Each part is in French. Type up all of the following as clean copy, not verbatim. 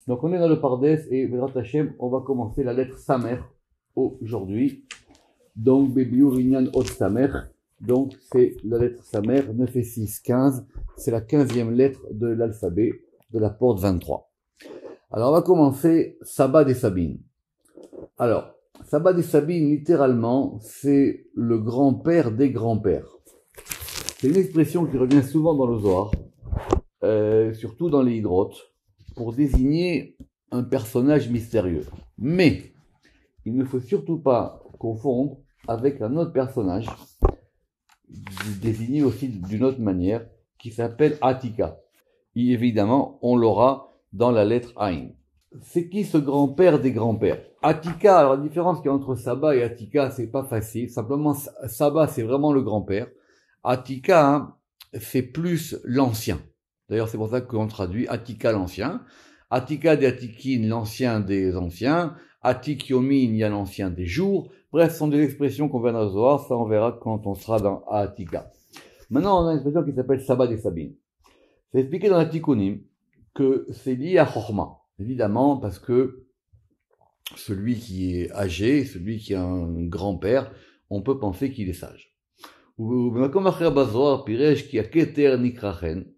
Donc on est dans le Pardes et Vedrat Hashem, on va commencer la lettre Samer aujourd'hui. Donc Bebiur Inyan Od Samer. Donc c'est la lettre Samer, 9 et 6, 15. C'est la 15e lettre de l'alphabet de la porte 23. Alors on va commencer Saba des Sabines. Alors, Saba des Sabines, littéralement, c'est le grand-père des grands-pères. C'est une expression qui revient souvent dans le Zohar, surtout dans les hydrotes, pour désigner un personnage mystérieux. Mais, il ne faut surtout pas confondre avec un autre personnage, désigné aussi d'une autre manière, qui s'appelle Atika. Et évidemment, on l'aura dans la lettre Aïn. C'est qui ce grand-père des grands-pères? Atika, alors la différence qu'il y a entre Saba et Atika, c'est pas facile. Simplement, Saba, c'est vraiment le grand-père. Atika, hein, c'est plus l'ancien. D'ailleurs, c'est pour ça qu'on traduit Atika l'ancien. Atika des Atikin, l'ancien des anciens. Atik Yomin, il y a l'ancien des jours. Bref, ce sont des expressions qu'on verra dans le Zohar. Ça, on verra quand on sera dans Atika. Maintenant, on a une expression qui s'appelle Saba des Sabines. C'est expliqué dans la Tikkunim que c'est lié à Chochma. Évidemment, parce que celui qui est âgé, celui qui a un grand-père, on peut penser qu'il est sage.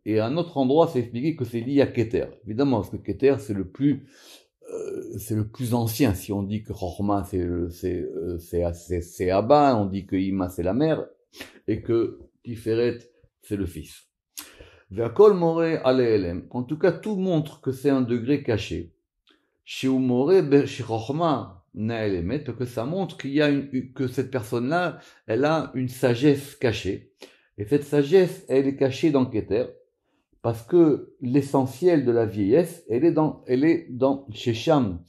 Et à un autre endroit, c'est expliqué que c'est lié à Keter. Évidemment, parce que Keter, c'est le plus ancien. Si on dit que Chochma, c'est Abba, on dit que Ima, c'est la mère, et que Tiferet, c'est le fils. En tout cas, tout montre que c'est un degré caché. Parce que ça montre que cette personne-là, elle a une sagesse cachée. Et cette sagesse, elle est cachée dans Keter, parce que l'essentiel de la vieillesse, elle est dans Shesham,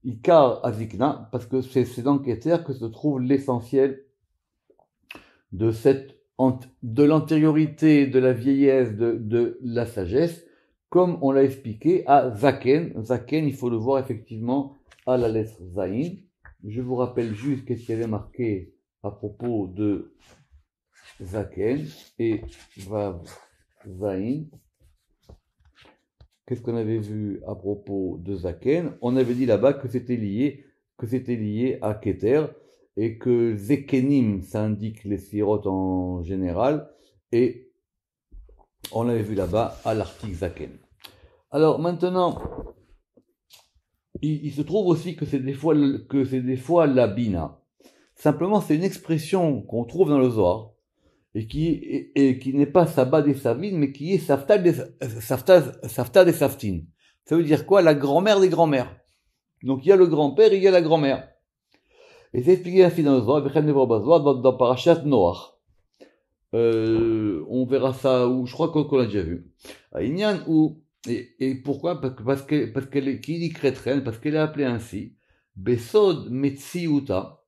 Ikar Azikna, parce que c'est dans Keter que se trouve l'essentiel de l'antériorité, de la vieillesse, de la sagesse, comme on l'a expliqué à Zaken. Zaken, il faut le voir effectivement à la lettre Zain. Je vous rappelle juste qu'est-ce qu'il y avait marqué à propos de Zaken et Vav Zain. Qu'est-ce qu'on avait vu à propos de Zaken? On avait dit là-bas que c'était lié à Keter, et que Zekenim, ça indique les sphirotes en général, et on l'avait vu là-bas à l'article Zaken. Alors maintenant, il se trouve aussi que c'est des fois la bina. Simplement, c'est une expression qu'on trouve dans le Zohar, et qui n'est pas Saba des Savines, mais qui est Safta des Saftines. Ça veut dire quoi? La grand-mère des grands-mères. Donc il y a le grand-père et il y a la grand-mère. Et c'est expliqué ainsi dans le Zohar, dans Parashat Noach. On verra ça, ou je crois qu'on l'a déjà vu. Et pourquoi? Parce qu'elle est, qui dit crétraine, parce qu'elle est appelée ainsi, Besod Metsiuta,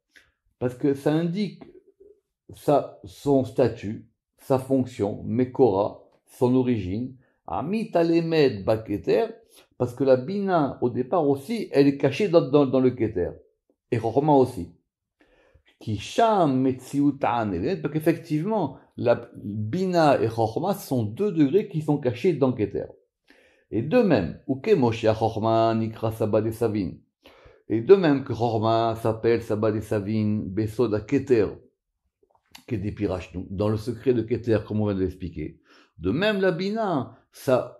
parce que ça indique son statut, sa fonction, Mekora, son origine, Amit Alemed Baketer, parce que la Bina, au départ aussi, elle est cachée dans le Keter. Et Chochma aussi. Qui Sham Metsiutan, parce qu'effectivement, la Bina et Chochma sont deux degrés qui sont cachés dans Keter. Et de même, Uke Moshe Chochma Nikra Saba des Savin. Et de même que Chochma s'appelle Saba des Savin, Besoda Keter, Kedi Pirashnu, dans le secret de Keter, comme on vient de l'expliquer. De même, la Bina, sa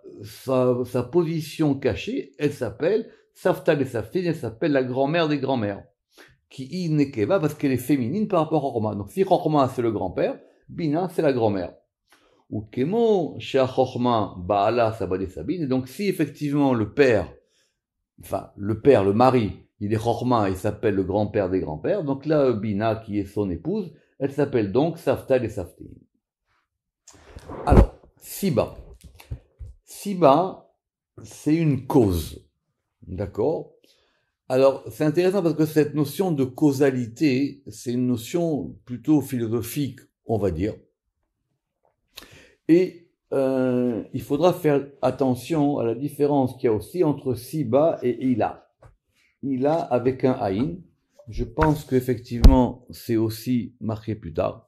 position cachée, elle s'appelle Safta des Saftin, elle s'appelle la grand-mère des grands-mères. Qui i nekeva, parce qu'elle est féminine par rapport à Chochma. Donc si Chochma c'est le grand-père, Bina c'est la grand-mère. Ou kemo shea Chochma baala Saba des Sabines. Et donc si effectivement le mari, il est Chochma, il s'appelle le grand-père des grands-pères. Donc là, Bina qui est son épouse, elle s'appelle donc Safta des Saftin. Alors, Siba. Siba, c'est une cause. D'accord? Alors, c'est intéressant parce que cette notion de causalité, c'est une notion plutôt philosophique, on va dire. Et il faudra faire attention à la différence qu'il y a aussi entre Siba et Ila. Ila avec un Aïn. Je pense qu'effectivement, c'est aussi marqué plus tard.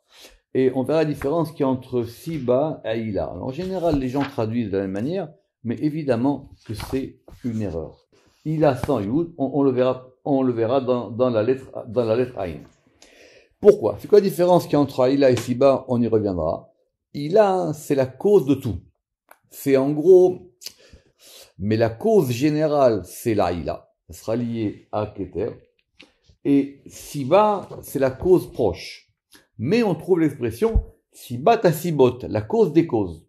Et on verra la différence qu'il y a entre Siba et Ila. Alors, en général, les gens traduisent de la même manière, mais évidemment que c'est une erreur. il a 100 Yud, on le verra dans la lettre Aïn. Pourquoi? C'est quoi la différence qu'il y a entre Aïla et Siba? On y reviendra. Ila, c'est la cause de tout. C'est en gros, mais la cause générale, c'est l'Aïla. Ça sera lié à Keter. Et Siba, c'est la cause proche. Mais on trouve l'expression Siba Tassibot, la cause des causes.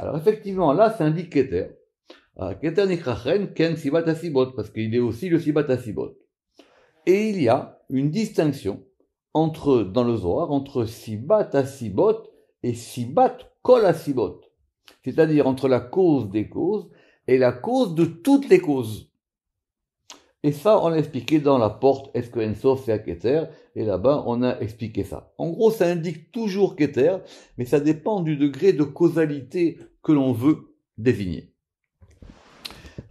Alors effectivement, là, ça indique Keter. Keter Nikrachen, Ken Siba Tassibot, parce qu'il est aussi le Siba Tassibot. Et il y a une distinction dans le Zohar, entre Sibat Asibot et Sibat Kol Asibot. C'est-à-dire entre la cause des causes et la cause de toutes les causes. Et ça, on l'a expliqué dans la porte, est-ce que Ensof c'est à Keter? Et là-bas, on a expliqué ça. En gros, ça indique toujours Keter, mais ça dépend du degré de causalité que l'on veut désigner.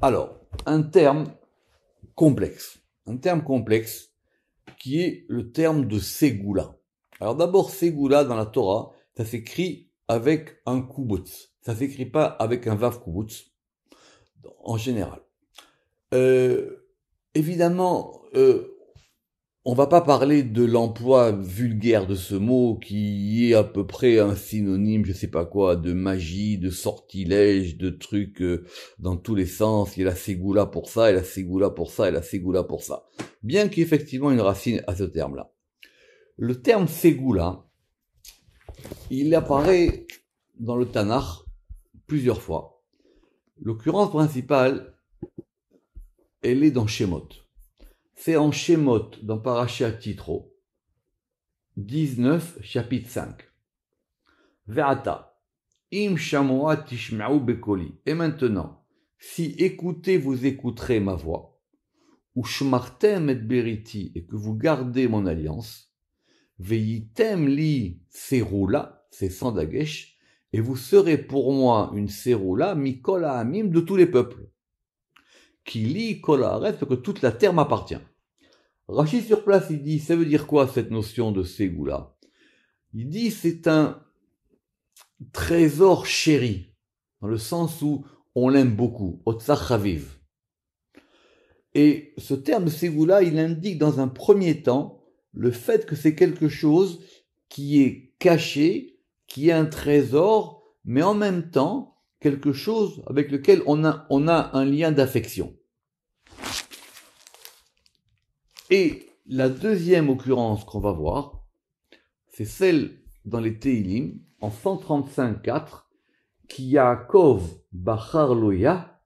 Alors, un terme complexe qui est le terme de Ségoula. Alors d'abord, Ségoula dans la Torah, ça s'écrit avec un Kubutz. Ça s'écrit pas avec un Vav Kubutz, en général. Évidemment, on va pas parler de l'emploi vulgaire de ce mot qui est à peu près un synonyme, je sais pas quoi, de magie, de sortilège, de trucs dans tous les sens. Il y a la ségoula pour ça, et la ségoula pour ça, et la ségoula pour ça. Bien qu'il y ait effectivement une racine à ce terme-là. Le terme ségoula, il apparaît dans le Tanakh plusieurs fois. L'occurrence principale, elle est dans Shemot. C'est en Shemot, dans Parashat Yitro, 19, chapitre 5. Ve'ata, im shamoa tishma'u bekoli. Et maintenant, si écoutez, vous écouterez ma voix, ou shmartem et beriti, et que vous gardez mon alliance, ve'item li seroula, c'est sans dagesh, et vous serez pour moi une seroula, mikol ha'amim, de tous les peuples. Qui lit kol haaretz, parce que toute la terre m'appartient. Rashi sur place, il dit, ça veut dire quoi cette notion de ségoula? Il dit, c'est un trésor chéri, dans le sens où on l'aime beaucoup, otzach chaviv. Et ce terme de ségoula, il indique dans un premier temps le fait que c'est quelque chose qui est caché, qui est un trésor, mais en même temps quelque chose avec lequel on a un lien d'affection. Et la deuxième occurrence qu'on va voir, c'est celle dans les Teilim, en 135.4, qui Yaakov Bachar Loya,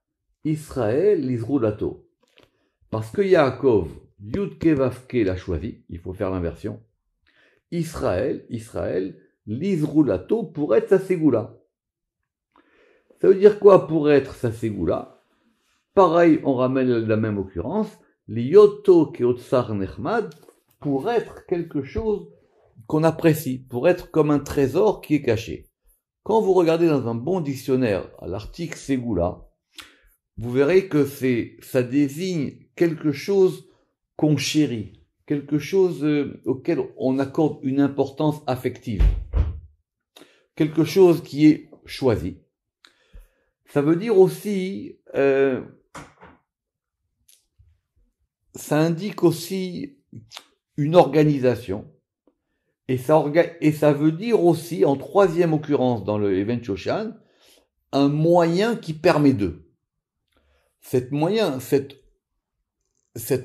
Israël l'Isroulato. Parce que Yaakov, Yudke Vavke l'a choisi, il faut faire l'inversion, Israël, l'Isroulato pour être sa ségoula. Ça veut dire quoi pour être sa ségoula? Pareil, on ramène la même occurrence, Lioto keotsar nechmad, pour être quelque chose qu'on apprécie, pour être comme un trésor qui est caché. Quand vous regardez dans un bon dictionnaire à l'article ségoula, vous verrez que ça désigne quelque chose qu'on chérit, quelque chose auquel on accorde une importance affective, quelque chose qui est choisi. Ça veut dire aussi, ça indique aussi une organisation, et ça veut dire aussi, en troisième occurrence dans le Even Shoshan, un moyen qui permet d'eux. Cette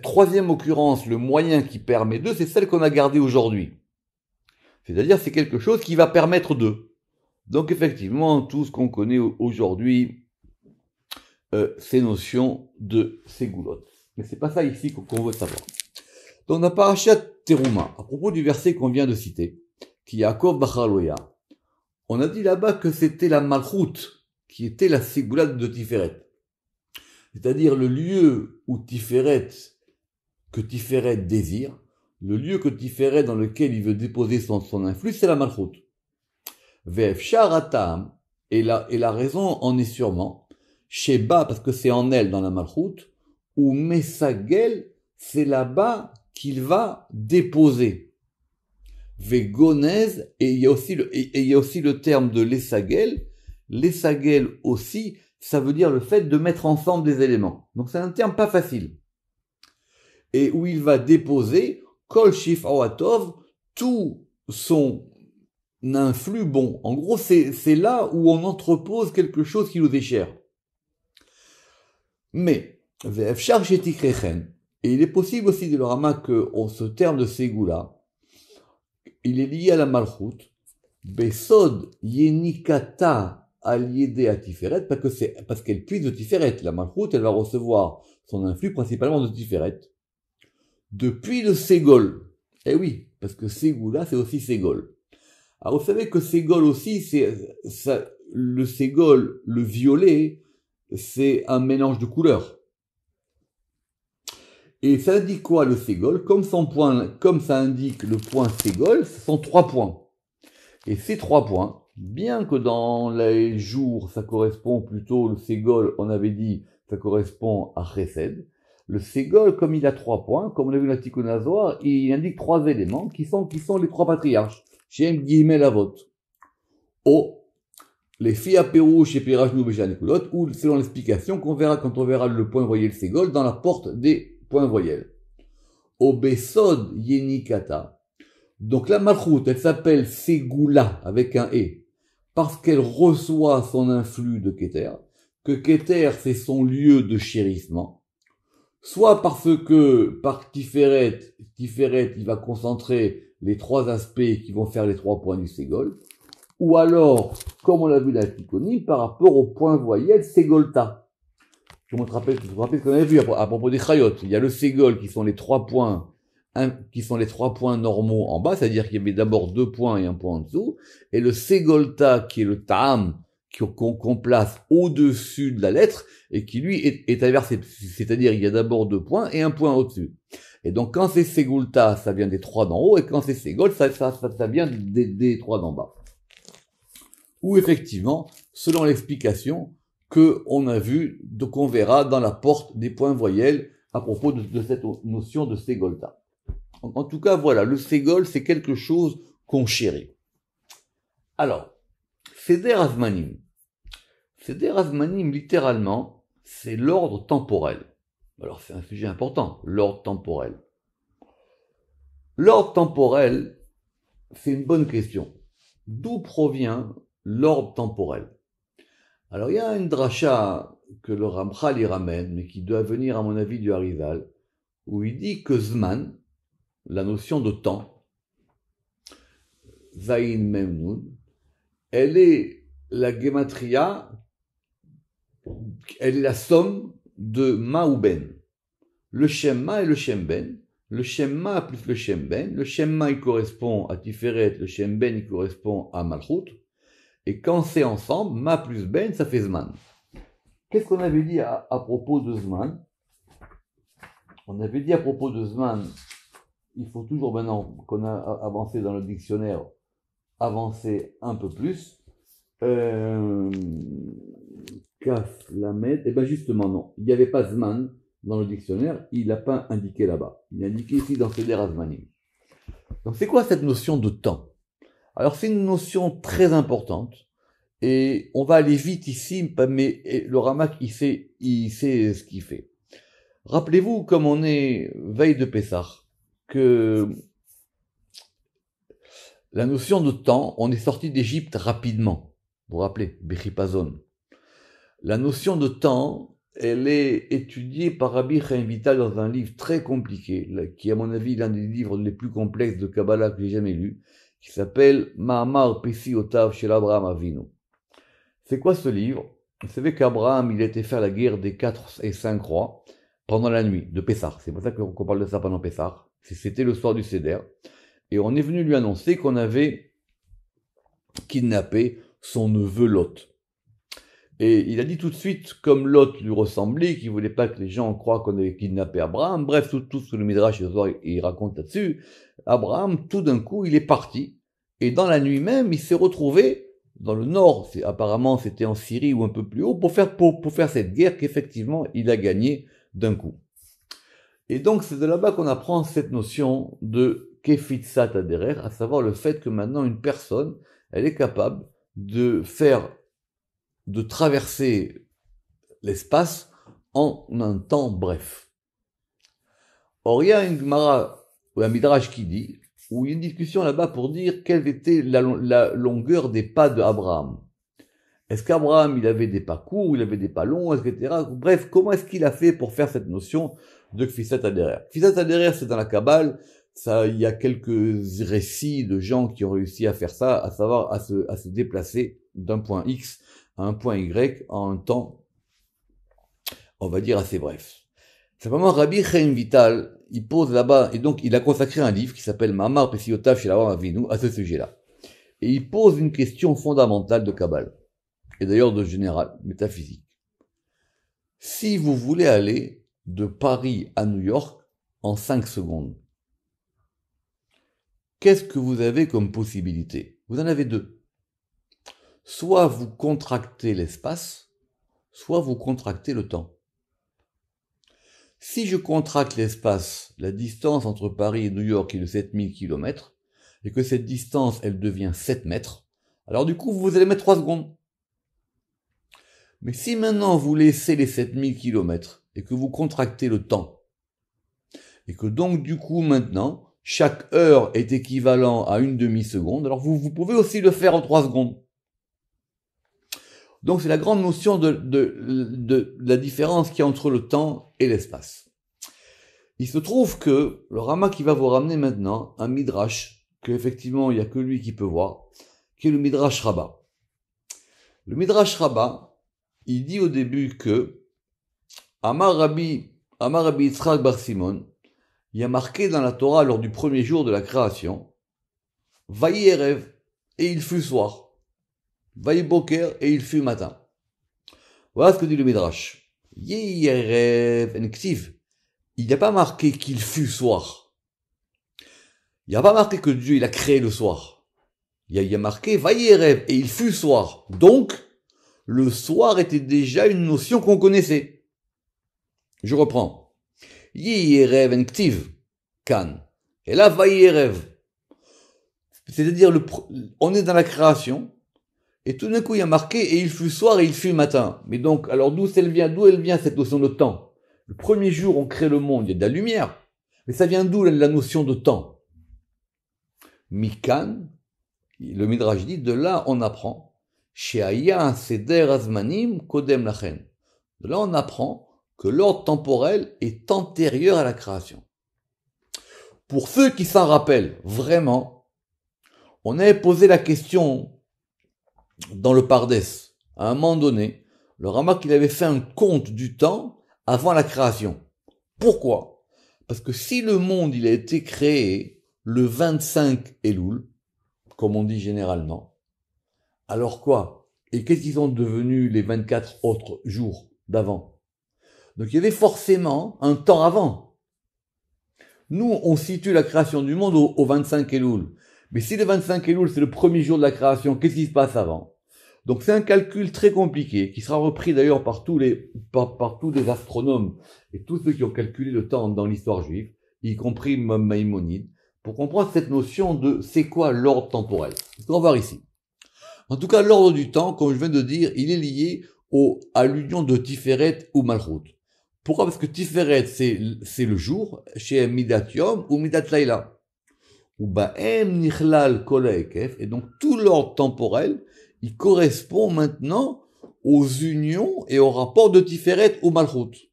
troisième occurrence, le moyen qui permet d'eux, c'est celle qu'on a gardée aujourd'hui. C'est-à-dire, c'est quelque chose qui va permettre d'eux. Donc, effectivement, tout ce qu'on connaît aujourd'hui, ces notions de ségoulotte. Mais c'est pas ça ici qu'on veut savoir. Donc, dans Parashat Teruma, à propos du verset qu'on vient de citer, qui est Yaakov Bachar Loya, on a dit là-bas que c'était la Malchut, qui était la ségoulade de Tiferet. C'est-à-dire le lieu où que Tiferet désire, le lieu que Tiferet dans lequel il veut déposer son influx, c'est la Malchut. Ve'efshar atam, et la raison en est sûrement, Sheba, parce que c'est en elle dans la Malchut, ou Mesagel, c'est là-bas qu'il va déposer. Vegonez, et il y a aussi le terme de l'Esagel. L'Esagel aussi, ça veut dire le fait de mettre ensemble des éléments. Donc c'est un terme pas facile. Et où il va déposer Kol Shif Awatov, tout son influx bon. En gros, c'est là où on entrepose quelque chose qui nous est cher. Mais, et il est possible aussi de le remarquer que ce terme de Ségoula, il est lié à la Malchut, Besod Yenikata Aliede à Tiferet, parce qu'elle puise de Tiferet. La Malchut, elle va recevoir son influx principalement de Tiferet. Depuis le Ségol. Eh oui, parce que Ségoula, c'est aussi Ségol. Alors vous savez que Ségol aussi, le Ségol, le violet, c'est un mélange de couleurs. Et ça indique quoi le Ségol? Comme ça indique le point Ségol, ce sont 3 points. Et ces 3 points, bien que dans les jours, ça correspond plutôt, le Ségol, on avait dit, ça correspond à Chesed. Le Ségol, comme il a 3 points, comme on a vu dans la Tikkun Hazohar, il indique 3 éléments qui sont les 3 patriarches. Shem, Gimel, Avot. Les filles à Pérou chez Pirajnou Béjanekulot, ou selon l'explication qu'on verra quand on verra le point voyelle Ségol dans la porte des points voyelles. Au Besod Yenikata. Donc la Malchut, elle s'appelle Ségoula avec un E, parce qu'elle reçoit son influx de Keter, que Keter c'est son lieu de chérissement, soit parce que par Tiferet, il va concentrer les 3 aspects qui vont faire les 3 points du Ségol, ou alors, comme on l'a vu dans la Tikkonim, par rapport au point voyelle Ségolta. Je vous rappelle ce qu'on avait vu à propos des Chayot. Il y a le Ségol qui sont les 3 points, normaux en bas, c'est-à-dire qu'il y avait d'abord 2 points et un point en dessous, et le Ségolta qui est le Ta'am, qu'on place au-dessus de la lettre, et qui lui est inversé. C'est-à-dire il y a d'abord 2 points et un point au-dessus. Et donc quand c'est Ségolta, ça vient des 3 d'en haut, et quand c'est Ségol, ça vient des 3 d'en bas. Ou effectivement, selon l'explication qu'on a vue, qu'on verra dans la porte des points voyelles à propos de cette notion de Ségolta. En tout cas, voilà, le Ségol, c'est quelque chose qu'on chérit. Alors, Seder Azmanim. Seder Azmanim, littéralement, c'est l'ordre temporel. Alors, c'est un sujet important, l'ordre temporel. L'ordre temporel, c'est une bonne question. D'où provient l'ordre temporel? Alors, il y a une dracha que le Ramchal y ramène, mais qui doit venir, à mon avis, du Harizal, où il dit que Zman, la notion de temps, Zayin Memnoun, elle est la gematria, elle est la somme de Ma ou Ben. Le Shem Ma et le Shem Ben. Le Shem Ma plus le Shem Ben. Le Shem Ma, il correspond à Tiferet, le Shem Ben, il correspond à Malchut. Et quand c'est ensemble, Ma plus Ben, ça fait Zman. Qu'est-ce qu'on avait dit à propos de Zman? On avait dit à propos de Zman, il faut toujours maintenant qu'on a avancé dans le dictionnaire, avancer un peu plus. Kaf, Lamed, et bien justement non, il n'y avait pas Zman dans le dictionnaire, il n'a pas indiqué là-bas. Il est indiqué ici dans Seder Azmanim. Donc c'est quoi cette notion de temps? Alors c'est une notion très importante, et on va aller vite ici, mais le Ramak il sait ce qu'il fait. Rappelez-vous, comme on est veille de Pessah, que la notion de temps, on est sorti d'Égypte rapidement. Vous vous rappelez, Bechipazon. La notion de temps, elle est étudiée par Rabbi Chaim Vital dans un livre très compliqué, qui est à mon avis l'un des livres les plus complexes de Kabbalah que j'ai jamais lu, qui s'appelle Ma'amar Pesi Otav Shel Abraham Avinu. C'est quoi ce livre? Vous savez qu'Abraham, il a été faire la guerre des 4 et 5 rois pendant la nuit de Pessah. C'est pour ça qu'on parle de ça pendant Pessah. C'était le soir du Seder. Et on est venu lui annoncer qu'on avait kidnappé son neveu Lot. Et il a dit tout de suite, comme Lot lui ressemblait, qu'il voulait pas que les gens croient qu'on avait kidnappé Abraham. Bref, tout ce que le Midrash il raconte là-dessus. Abraham, tout d'un coup, il est parti. Et dans la nuit même, il s'est retrouvé dans le nord. Apparemment, c'était en Syrie ou un peu plus haut, pour faire cette guerre qu'effectivement, il a gagnée d'un coup. Et donc, c'est de là-bas qu'on apprend cette notion de Kefitzat Aderer, à savoir le fait que maintenant, une personne, elle est capable de traverser l'espace en un temps bref. Or, il y a une Gemara, ou un Midrash qui dit, ou une discussion là-bas pour dire quelle était la longueur des pas d'Abraham. Est-ce qu'Abraham, il avait des pas courts, il avait des pas longs, etc. Bref, comment est-ce qu'il a fait pour faire cette notion de Kfisat Haderer? Kfisat Haderer, c'est dans la Kabbale. Ça, il y a quelques récits de gens qui ont réussi à faire ça, à savoir à se déplacer d'un point X à un point Y en un temps, on va dire, assez bref. Simplement, Rabbi Chaim Vital, il pose là-bas, et donc il a consacré un livre qui s'appelle Ma'amar Pesiotav Shel Avraham Avinu à ce sujet-là. Et il pose une question fondamentale de Kabbale, et d'ailleurs de général, métaphysique. Si vous voulez aller de Paris à New York en 5 secondes, qu'est-ce que vous avez comme possibilité? Vous en avez deux. Soit vous contractez l'espace, soit vous contractez le temps. Si je contracte l'espace, la distance entre Paris et New York est de 7000 km, et que cette distance, elle devient 7 mètres, alors du coup, vous allez mettre 3 secondes. Mais si maintenant vous laissez les 7000 km, et que vous contractez le temps, et que donc du coup maintenant, chaque heure est équivalent à une demi-seconde, alors vous pouvez aussi le faire en 3 secondes. Donc c'est la grande notion de la différence qu'il y a entre le temps et l'espace. Il se trouve que le Rama qui va vous ramener maintenant un midrash, que effectivement il n'y a que lui qui peut voir, qui est le midrash Rabbah. Le midrash Rabbah, il dit au début que Amar Rabbi Yitzchak bar Simon, il y a marqué dans la Torah lors du premier jour de la création, Vayi Erev, et il fut soir. Vayi Boker, et il fut matin. Voilà ce que dit le Midrash. Yehi Erev en Ktiv. Il n'y a pas marqué qu'il fut soir. Il n'y a pas marqué que Dieu il a créé le soir. Il y a marqué Vayi Erev, et il fut soir. Donc, le soir était déjà une notion qu'on connaissait. Je reprends. Yehi Erev en Ktiv. Kan. Et là, Vayi Erev. C'est-à-dire, on est dans la création. Et tout d'un coup, il y a marqué, et il fut soir et il fut matin. Mais donc, alors d'où elle vient cette notion de temps? Le premier jour, on crée le monde, il y a de la lumière. Mais ça vient d'où la notion de temps? Mikan, le Midrash dit, de là on apprend, Sheaya Seder Azmanim Kodem Lachen. De là on apprend que l'ordre temporel est antérieur à la création. Pour ceux qui s'en rappellent vraiment, on avait posé la question dans le Pardès, à un moment donné, le Rama qu'il avait fait un compte du temps avant la création. Pourquoi? Parce que si le monde il a été créé le 25 Elul, comme on dit généralement, alors quoi? Et qu'est-ce qu'ils sont devenus les 24 autres jours d'avant? Donc il y avait forcément un temps avant. Nous, on situe la création du monde au 25 Elul. Mais si le 25 Elul, c'est le premier jour de la création, qu'est-ce qui se passe avant? Donc c'est un calcul très compliqué, qui sera repris d'ailleurs par tous les astronomes et tous ceux qui ont calculé le temps dans l'histoire juive, y compris Maïmonide, pour comprendre cette notion de c'est quoi l'ordre temporel. On va voir ici. En tout cas, l'ordre du temps, comme je viens de dire, il est lié à l'union de Tiferet ou Malchut. Pourquoi? Parce que Tiferet, c'est le jour, chez Midat Yom ou Midat Laila. Ou Ba'em Nichlal Kol Ha'ekef, et donc tout l'ordre temporel, il correspond maintenant aux unions et aux rapports de Tiferet ou Malchut.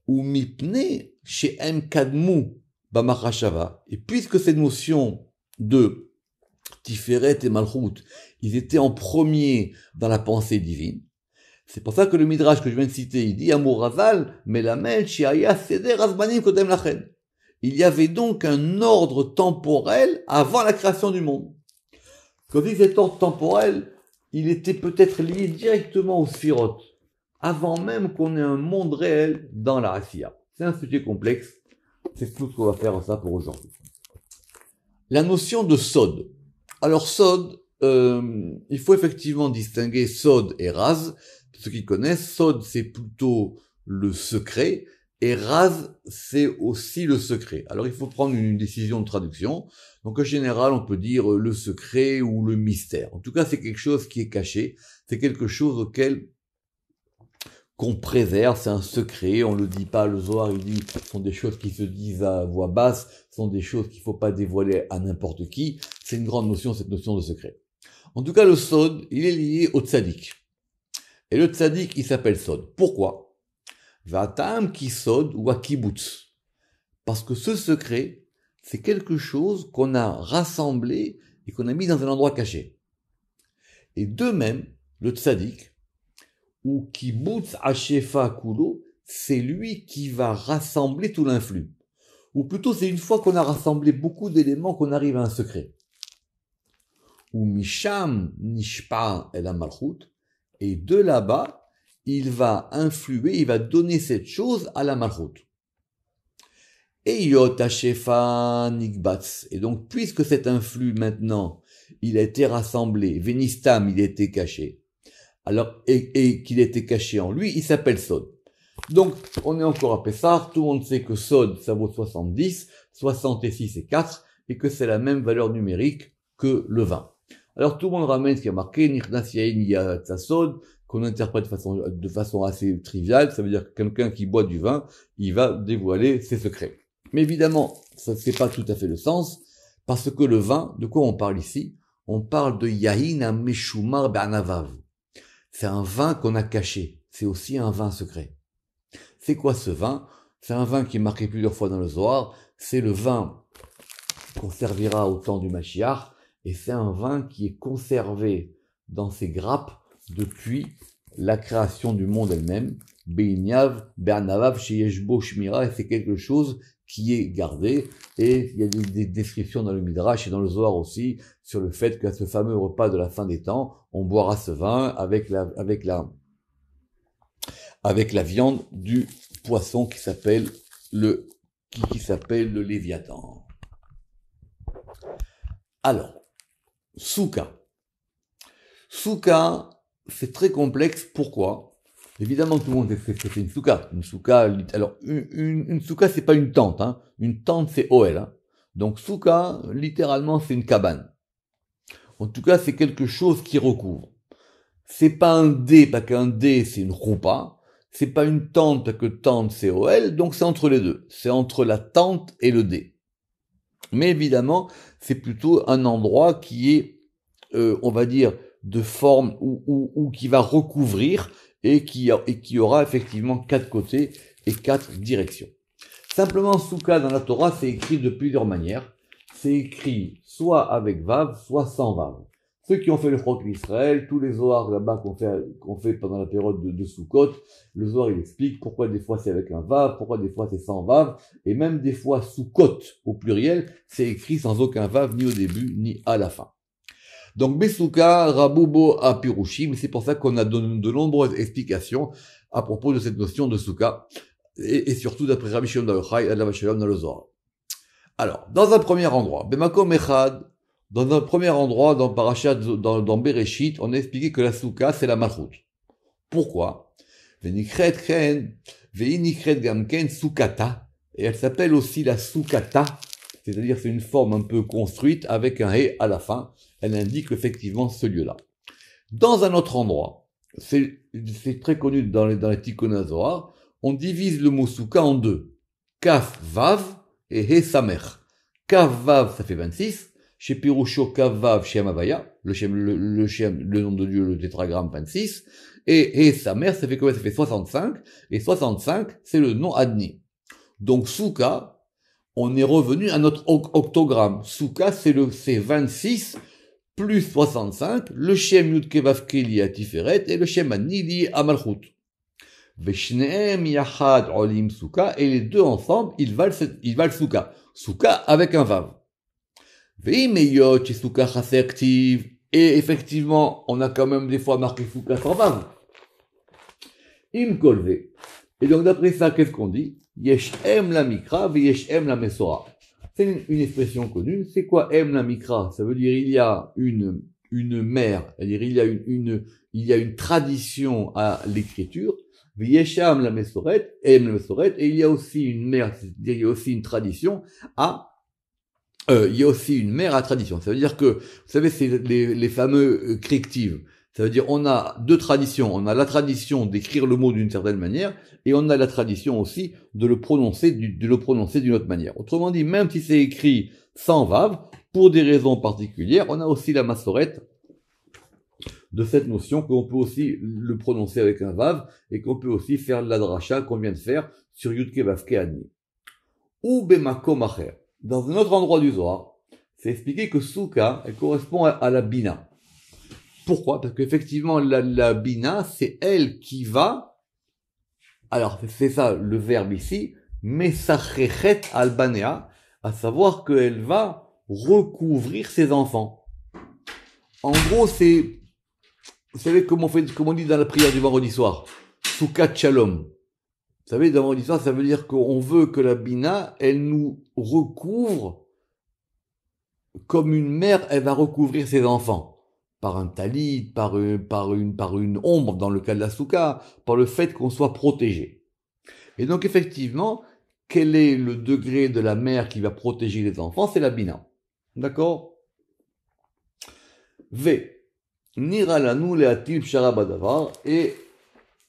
Ou Mipne chez M Kadmu Bamachashava. Et puisque ces notions de Tiferet et Malchut, ils étaient en premier dans la pensée divine, c'est pour ça que le Midrash que je viens de citer, il dit Amur Razal, Melamel, Shiaya, Seder, Azmanim, Kodem Lachen. Il y avait donc un ordre temporel avant la création du monde. Quand dit cet ordre temporel, il était peut-être lié directement aux sphirotes, avant même qu'on ait un monde réel dans la Asiya. C'est un sujet complexe, c'est tout ce qu'on va faire ça pour aujourd'hui. La notion de Sod. Alors Sod, il faut effectivement distinguer Sod et Raz. Ceux qui connaissent, Sod c'est plutôt le secret, et Raz c'est aussi le secret. Alors il faut prendre une décision de traduction. Donc en général, on peut dire le secret ou le mystère. En tout cas, c'est quelque chose qui est caché, c'est quelque chose qu'on préserve, c'est un secret, on le dit pas, le Zohar il dit, ce sont des choses qui se disent à voix basse, ce sont des choses qu'il faut pas dévoiler à n'importe qui, c'est une grande notion, cette notion de secret. En tout cas, le Sod, il est lié au Tzadik. Et le Tzadik, il s'appelle Sod. Pourquoi? Va'atam ki Sod ou à Kibbutz. Parce que ce secret, c'est quelque chose qu'on a rassemblé et qu'on a mis dans un endroit caché. Et de même, le Tzadik, ou Kibbutz Hashefa Kulo, c'est lui qui va rassembler tout l'influx. Ou plutôt, c'est une fois qu'on a rassemblé beaucoup d'éléments qu'on arrive à un secret. Ou Misham Nishpa El Malchut, et de là-bas, il va influer, il va donner cette chose à la Malchut. Et Yot Hashefa Nikbatz. Et donc, puisque cet influx maintenant, il a été rassemblé, Venistam, il a été caché, alors, et qu'il était caché en lui, il s'appelle Sod. Donc, on est encore à Pessah, tout le monde sait que Sod, ça vaut 70, 66 et 4, et que c'est la même valeur numérique que le vin. Alors, tout le monde ramène ce qui a marqué, Nichnas Yain Yatsa Sod, qu'on interprète de façon assez triviale, ça veut dire que quelqu'un qui boit du vin, il va dévoiler ses secrets. Mais évidemment, ça c'est pas tout à fait le sens, parce que le vin, de quoi on parle ici? On parle de Yahin Ameshumar Ba'anavav. C'est un vin qu'on a caché. C'est aussi un vin secret. C'est quoi ce vin? C'est un vin qui est marqué plusieurs fois dans le Zohar. C'est le vin qu'on servira au temps du Mashiach. Et c'est un vin qui est conservé dans ses grappes depuis la création du monde elle-même. Be'inyav, Be'anavav, Sheyeshbo, Shmira. Et c'est quelque chose qui est gardé. Et il y a des descriptions dans le Midrash et dans le Zohar aussi sur le fait qu'à ce fameux repas de la fin des temps, on boira ce vin avec la viande du poisson qui s'appelle le Léviathan. Alors, Souka. Souka, c'est très complexe. Pourquoi? Évidemment, tout le monde sait ce que c'est une souka. Une souka, alors, une souka, c'est pas une tente, hein. Une tente, c'est Oel, hein. Donc, souka, littéralement, c'est une cabane. En tout cas, c'est quelque chose qui recouvre. C'est pas un dé, parce qu'un dé, c'est une roupa. C'est pas une tente, parce que tente, c'est Oel. Donc, c'est entre les deux. C'est entre la tente et le dé. Mais évidemment, c'est plutôt un endroit qui est, on va dire, de forme ou qui va recouvrir et qui aura effectivement 4 côtés et 4 directions. Simplement, Souka dans la Torah, c'est écrit de plusieurs manières. C'est écrit soit avec Vav, soit sans Vav. Ceux qui ont fait le Chok d'Israël, tous les Zohars là-bas qu'on fait pendant la période de Sukkot, le Zohar il explique pourquoi des fois c'est avec un Vav, pourquoi des fois c'est sans Vav, et même des fois Sukkot au pluriel, c'est écrit sans aucun Vav ni au début ni à la fin. Donc, Besouka, Raboubo, Apirushim, c'est pour ça qu'on a de nombreuses explications à propos de cette notion de Souka, et surtout d'après Rabbi Shimon bar Yochai et Rabbi Shalom dans le Zohar. Alors, dans un premier endroit, Bemakom Echad, dans un premier endroit, dans Parashat, dans Bereshit, on a expliqué que la Souka, c'est la Malchut. Pourquoi? Venikret Ken, Veinikret Gamken Soukata, et elle s'appelle aussi la Soukata, c'est-à-dire c'est une forme un peu construite avec un He à la fin. Elle indique effectivement ce lieu-là. Dans un autre endroit, c'est très connu dans les Tikkun HaZohar, on divise le mot Souka en deux. Kaf Vav et He Samer. Kaf Vav, ça fait 26. Chez Pirusho, Kaf Vav, Shem Havaya, le nom de Dieu, le tétragramme 26. Et He Samer, ça fait combien? Ça fait 65. Et 65, c'est le nom Adni. Donc Souka, on est revenu à notre octogramme. Souka, c'est 26 plus 65, le Shem Yud Kevav Keli à Tiferet et le Shem Adni lié à Malchut. Veshneem Yachad Olim Souka, et les deux ensemble, ils valent Souka. Souka avec un Vav. Veimeyot Souka Chaser Ktiv, et effectivement, on a quand même des fois marqué Souka sans Vav. Im Kolve. Et donc d'après ça, qu'est-ce qu'on dit? Yesh Em la Mikra, Veyesh Em la Mesora. C'est une expression connue. C'est quoi Em la Mikra? Ça veut dire il y a une mère, c'est-à-dire il y a une tradition à l'écriture. V'yesham la Mesoret, Em la Mesoret, et il y a aussi une mère, c'est-à-dire il y a aussi une tradition à tradition. Ça veut dire que, vous savez, c'est les fameux crictives. Ça veut dire on a deux traditions. On a la tradition d'écrire le mot d'une certaine manière et on a la tradition aussi de le prononcer d'une autre manière. Autrement dit, même si c'est écrit sans vav, pour des raisons particulières, on a aussi la massorette de cette notion qu'on peut aussi le prononcer avec un vav et qu'on peut aussi faire la dracha qu'on vient de faire sur Yudke Vavke Adni. Ou Bemakom Acher. Dans un autre endroit du Zohar, c'est expliqué que Souka, elle correspond à la Bina. Pourquoi? Parce qu'effectivement, la Bina, c'est elle qui va, alors c'est ça le verbe ici, Mesachechet Albanea, à savoir qu'elle va recouvrir ses enfants. En gros, c'est, vous savez comment on dit dans la prière du vendredi soir? Soukat Shalom. Vous savez, dans le vendredi soir, ça veut dire qu'on veut que la Bina, elle nous recouvre comme une mère, elle va recouvrir ses enfants. Par un talit, par une ombre dans le cas de la souka, par le fait qu'on soit protégé. Et donc effectivement, quel est le degré de la mère qui va protéger les enfants? C'est la bina. D'accord? V. Nira lanu leatil pshara badavar. Et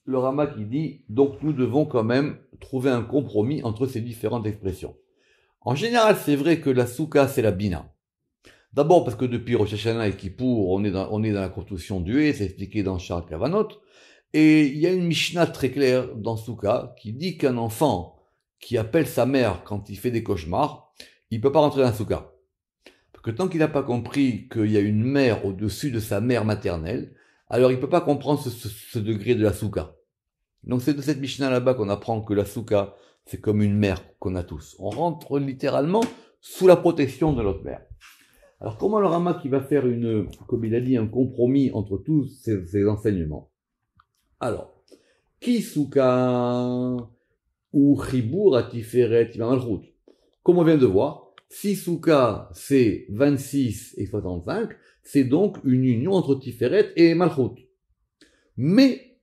le Rama qui dit, donc nous devons quand même trouver un compromis entre ces différentes expressions. En général, c'est vrai que la souka, c'est la bina. D'abord parce que depuis Rosh Hashanah et Kippour, on est dans la construction du Hé, c'est expliqué dans Shar Kavanot, et il y a une Mishnah très claire dans Souka qui dit qu'un enfant qui appelle sa mère quand il fait des cauchemars, il peut pas rentrer dans la Souka. Parce que tant qu'il n'a pas compris qu'il y a une mère au-dessus de sa mère maternelle, alors il peut pas comprendre ce degré de la Souka. Donc c'est de cette Mishnah là-bas qu'on apprend que la Souka, c'est comme une mère qu'on a tous. On rentre littéralement sous la protection de notre mère. Alors, comment le Rama qui va faire comme il a dit, un compromis entre tous ces enseignements? Alors, Kisuka ou Chibur atiferet malchut. Comme on vient de voir, si Souka c'est 26 et 65, c'est donc une union entre Tiferet et Malchut. Mais,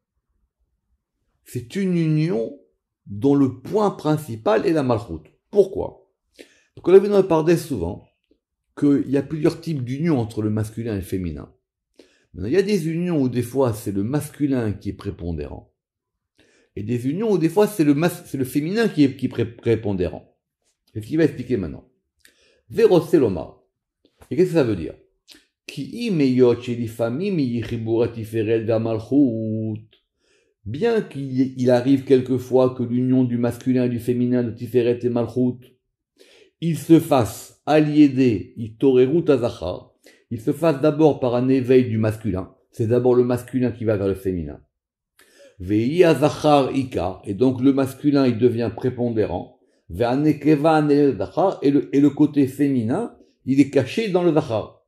c'est une union dont le point principal est la Malchut. Pourquoi? Parce qu'on a vu dans le Pardes souvent, qu'il y a plusieurs types d'unions entre le masculin et le féminin. Maintenant, il y a des unions où des fois c'est le masculin qui est prépondérant. Et des unions où des fois c'est le féminin qui est prépondérant. C'est ce qu'il va expliquer maintenant. Veroseloma. Et qu'est-ce que ça veut dire? Bien qu'il arrive quelquefois que l'union du masculin et du féminin de Tiferet et Malchut, il se fasse aliéder, il se fasse d'abord par un éveil du masculin. C'est d'abord le masculin qui va vers le féminin. Vei azachar ika, et donc le masculin il devient prépondérant. Ve'anekeva zachar, et le côté féminin, il est caché dans le zachar.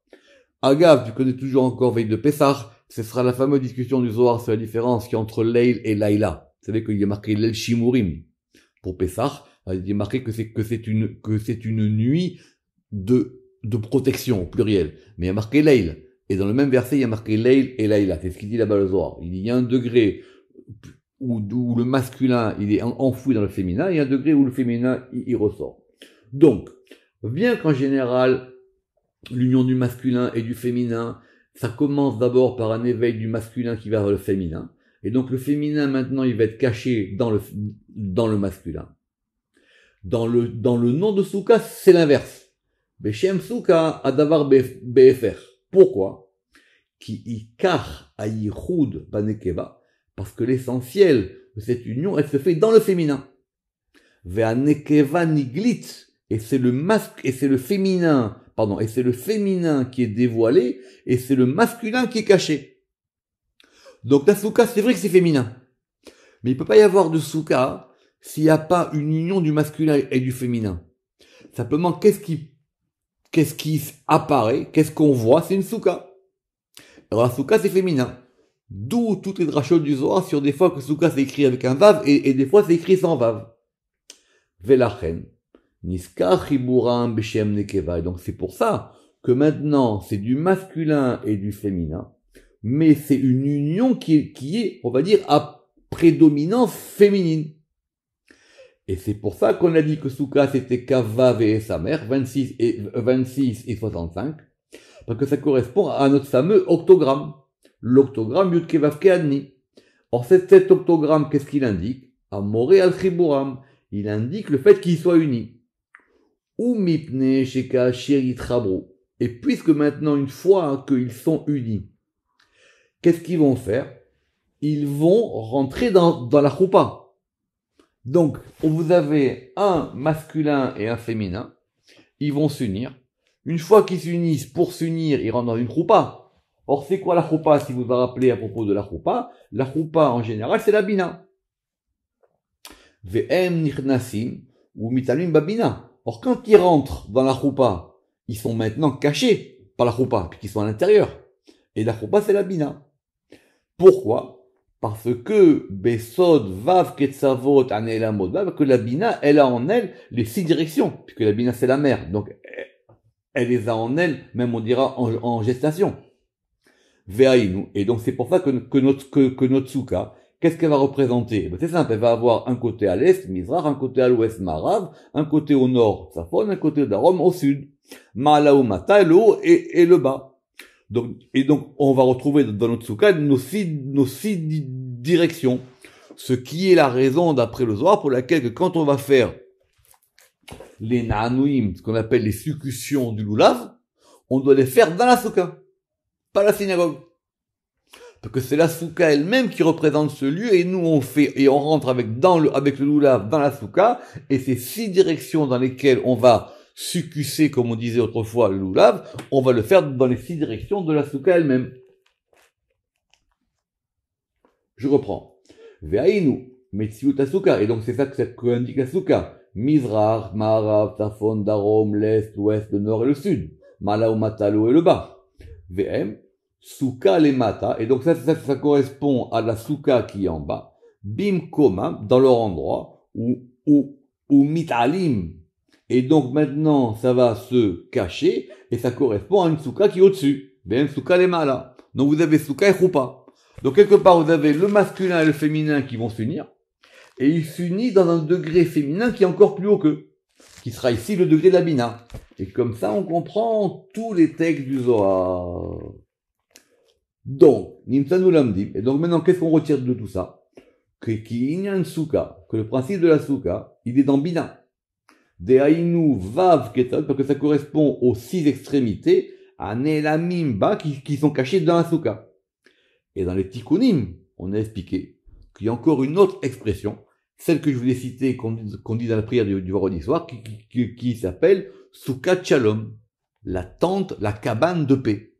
Agav, tu connais toujours encore veille de Pessah, ce sera la fameuse discussion du Zohar sur la différence qu'il y a entre Leil et Laïla. Vous savez qu'il y a marqué Leil Shimurim pour Pessah. Il est marqué que c'est une nuit de protection au pluriel. Mais il y a marqué Leil. Et dans le même verset, il y a marqué Leil et Laïla. C'est ce qu'il dit là-bas le Zohar. Il y a un degré où le masculin, il est enfoui dans le féminin, et un degré où le féminin, il ressort. Donc, bien qu'en général, l'union du masculin et du féminin, ça commence d'abord par un éveil du masculin qui va vers le féminin. Et donc le féminin, maintenant, il va être caché dans le masculin. Dans le nom de Souka, c'est l'inverse. Beshem Souka adavar befer. Pourquoi? Ki ikar ayichud banekeva. Parce que l'essentiel de cette union, elle se fait dans le féminin. Ve'anekeva niglit. Et c'est le féminin qui est dévoilé, et c'est le masculin qui est caché. Donc la souka, c'est vrai que c'est féminin. Mais il peut pas y avoir de souka s'il n'y a pas une union du masculin et du féminin. Simplement, qu'est-ce qui apparaît, qu'est-ce qu'on voit, c'est une souka. Alors la souka, c'est féminin. D'où toutes les drachot du Zohar sur des fois que souka c'est écrit avec un vav et des fois c'est écrit sans vav. Velachen. Niskar chiburam beshem nekeva. Et donc c'est pour ça que maintenant c'est du masculin et du féminin, mais c'est une union qui est, on va dire, à prédominance féminine. Et c'est pour ça qu'on a dit que Souka c'était Kavav et sa mère, 26 et 65, parce que ça correspond à notre fameux octogramme. l'octogramme Yud Kei Vav Kei Adni. Or, cet octogramme, qu'est-ce qu'il indique? Amoré al Chiburam. Il indique le fait qu'ils soient unis. Ou Mipne Sheka Sherit Chabru. Et puisque maintenant, une fois qu'ils sont unis, qu'est-ce qu'ils vont faire? Ils vont rentrer dans la choupa. Donc, vous avez un masculin et un féminin. Ils vont s'unir. Une fois qu'ils s'unissent, pour s'unir, ils rentrent dans une choupa. Or, c'est quoi la choupa, si vous vous rappelez à propos de la choupa? La choupa, en général, c'est la bina. Ve'em nichnasim ou mitalim babina. Or, quand ils rentrent dans la choupa, ils sont maintenant cachés par la choupa, puisqu'ils sont à l'intérieur. Et la choupa, c'est la bina. Pourquoi? Parce que Besod Vav Ketzavot Anelamot Vav, que la bina, elle a en elle les 6 directions, puisque la bina, c'est la mère. Donc, elle les a en elle, même on dira en gestation. Ve'ainu. Et donc, c'est pour ça que notre souka, qu'est-ce qu'elle va représenter? Ben, c'est simple, elle va avoir un côté à l'est, Mizrach, un côté à l'ouest, Marav, un côté au nord, Safon, un côté Darom, au sud. Ma'alaou Mata, le haut et le bas. Donc, on va retrouver dans notre soukha nos six directions. Ce qui est la raison, d'après le Zohar, pour laquelle que quand on va faire les na'anouim, ce qu'on appelle les succussions du loulav, on doit les faire dans la soukha, pas la synagogue. Parce que c'est la soukha elle-même qui représente ce lieu, et nous on fait, et on rentre avec le loulav dans la soukha, et ces 6 directions dans lesquelles on va succusser, comme on disait autrefois, le loulav, on va le faire dans les 6 directions de la soukha elle-même. Je reprends. Ve'ainu, metziut soukha, et donc c'est ça que indique la soukha. Mizrach, Marav, Tafon, Darom, l'Est, l'Ouest, le Nord et le Sud. Mala ou Mata, le haut et le bas. V'em, soukha les Mata, et donc ça correspond à la soukha qui est en bas. Bim Koma, dans leur endroit, ou Mitalim. Et donc maintenant, ça va se cacher, et ça correspond à une soukha qui est au-dessus. V'em, soukha les Mala. Donc vous avez soukha et choupa. Donc quelque part, vous avez le masculin et le féminin qui vont s'unir, et ils s'unissent dans un degré féminin qui est encore plus haut qu'eux, qui sera ici le degré de la bina. Et comme ça, on comprend tous les textes du Zohar. Donc, Nimtzanu Lamdim. Et donc maintenant, qu'est-ce qu'on retire de tout ça? Que le principe de la souka, il est dans bina. Dehainu vav ketzad, parce que ça correspond aux 6 extrémités, à nelamim ba, qui sont cachés dans la souka. Et dans les tikkunim, on a expliqué qu'il y a encore une autre expression, celle que je vous ai citée, qu'on dit dans la prière du vendredi soir, qui s'appelle Soukat Shalom, la tente, la cabane de paix.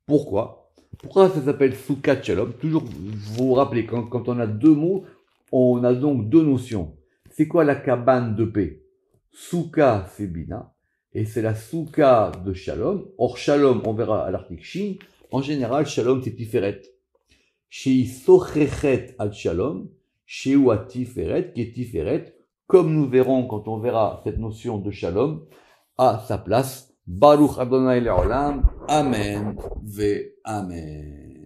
Pourquoi ça s'appelle Soukat Shalom? Toujours, vous vous rappelez, quand on a 2 mots, on a donc 2 notions. C'est quoi la cabane de paix? Souka, c'est Bina, et c'est la Souka de Shalom. Or, Shalom, on verra à l'article Shin, en général, Shalom, c'est Tiferet. Chez Sochechet al Shalom, chez Tiferet, qui est Tiferet, comme nous verrons quand on verra cette notion de Shalom, à sa place. Baruch Adonai Le'olam. Amen ve Amen.